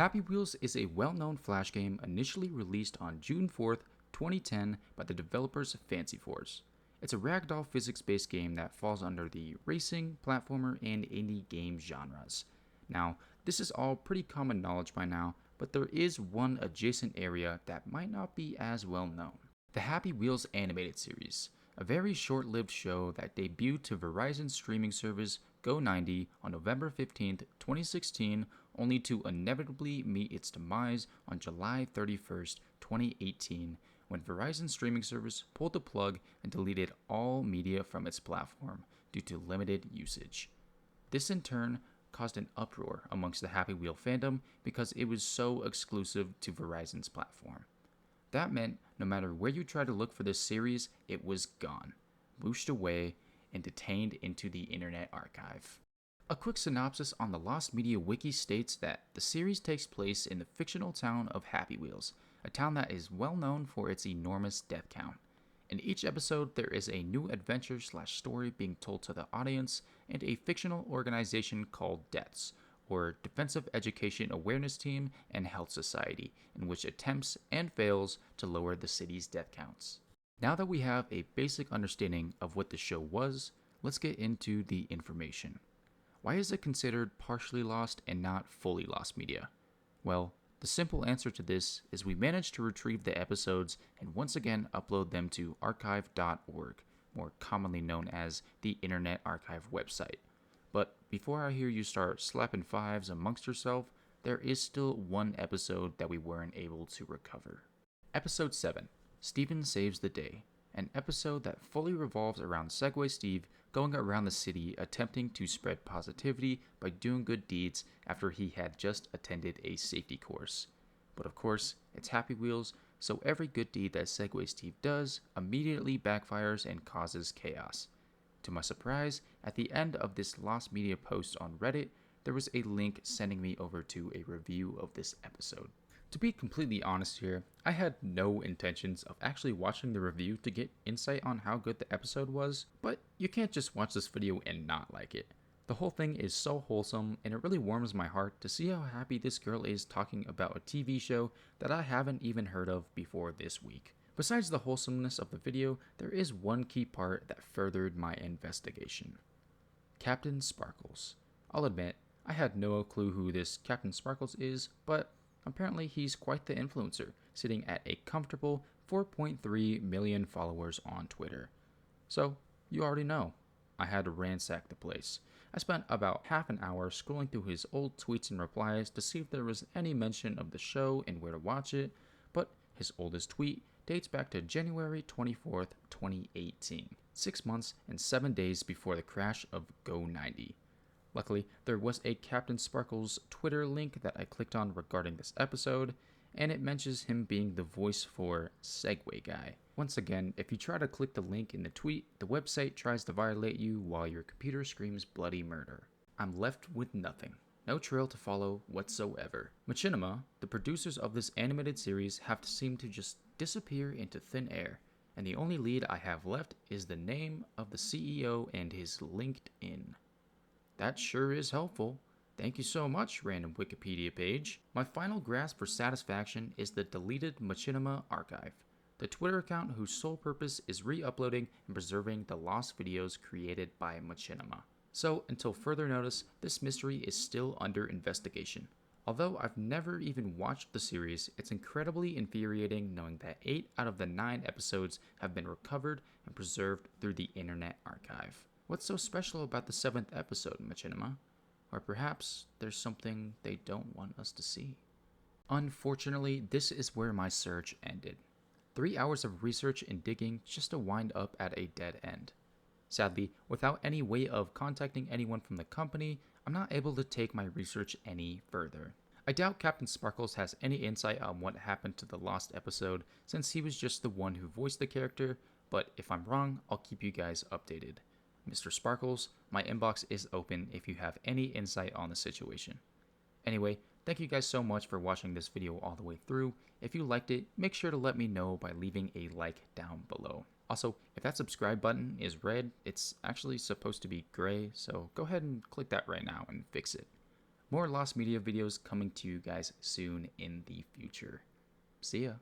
Happy Wheels is a well-known Flash game initially released on June 4th, 2010 by the developers Fancy Force. It's a ragdoll physics-based game that falls under the racing, platformer, and indie game genres. Now, this is all pretty common knowledge by now, but there is one adjacent area that might not be as well known. The Happy Wheels animated series, a very short-lived show that debuted to Verizon's streaming service Go90 on November 15th, 2016, only to inevitably meet its demise on July 31st, 2018, when Verizon's streaming service pulled the plug and deleted all media from its platform due to limited usage. This in turn caused an uproar amongst the Happy Wheel fandom because it was so exclusive to Verizon's platform. That meant no matter where you tried to look for this series, it was gone, whooshed away, and detained into the Internet Archive. A quick synopsis on the Lost Media Wiki states that the series takes place in the fictional town of Happy Wheels, a town that is well known for its enormous death count. In each episode, there is a new adventure/story being told to the audience and a fictional organization called DEATHS, or Defensive Education Awareness Team and Health Society, in which attempts and fails to lower the city's death counts. Now that we have a basic understanding of what the show was, let's get into the information. Why is it considered partially lost and not fully lost media? Well, the simple answer to this is we managed to retrieve the episodes and once again upload them to archive.org, more commonly known as the Internet Archive website. But before I hear you start slapping fives amongst yourself, there is still one episode that we weren't able to recover. Episode 7, Steven Saves the Day, an episode that fully revolves around Segway Steve going around the city attempting to spread positivity by doing good deeds after he had just attended a safety course. But of course, it's Happy Wheels, so every good deed that Segway Steve does immediately backfires and causes chaos. To my surprise, at the end of this Lost Media post on Reddit, there was a link sending me over to a review of this episode. To be completely honest here, I had no intentions of actually watching the review to get insight on how good the episode was, but you can't just watch this video and not like it. The whole thing is so wholesome, and it really warms my heart to see how happy this girl is talking about a TV show that I haven't even heard of before this week. Besides the wholesomeness of the video, there is one key part that furthered my investigation. Captain Sparkles. I'll admit, I had no clue who this Captain Sparkles is, but apparently he's quite the influencer, sitting at a comfortable 4.3 million followers on Twitter. So, you already know, I had to ransack the place. I spent about half an hour scrolling through his old tweets and replies to see if there was any mention of the show and where to watch it, but his oldest tweet dates back to January 24th, 2018, 6 months and 7 days before the crash of Go90. Luckily, there was a Captain Sparkles Twitter link that I clicked on regarding this episode, and it mentions him being the voice for Segway Guy. Once again, if you try to click the link in the tweet, the website tries to violate you while your computer screams bloody murder. I'm left with nothing. No trail to follow whatsoever. Machinima, the producers of this animated series, have seemed to just disappear into thin air, and the only lead I have left is the name of the CEO and his LinkedIn. That sure is helpful. Thank you so much, random Wikipedia page. My final grasp for satisfaction is the deleted Machinima Archive, the Twitter account whose sole purpose is re-uploading and preserving the lost videos created by Machinima. So, until further notice, this mystery is still under investigation. Although I've never even watched the series, it's incredibly infuriating knowing that 8 out of the 9 episodes have been recovered and preserved through the Internet Archive. What's so special about the 7th episode, Machinima? Or perhaps there's something they don't want us to see. Unfortunately, this is where my search ended. 3 hours of research and digging just to wind up at a dead end. Sadly, without any way of contacting anyone from the company, I'm not able to take my research any further. I doubt Captain Sparkles has any insight on what happened to the lost episode, since he was just the one who voiced the character, but if I'm wrong, I'll keep you guys updated. Mr. Sparkles, my inbox is open if you have any insight on the situation. Anyway, thank you guys so much for watching this video all the way through. If you liked it, make sure to let me know by leaving a like down below. Also, if that subscribe button is red, it's actually supposed to be gray, so go ahead and click that right now and fix it. More Lost Media videos coming to you guys soon in the future. See ya.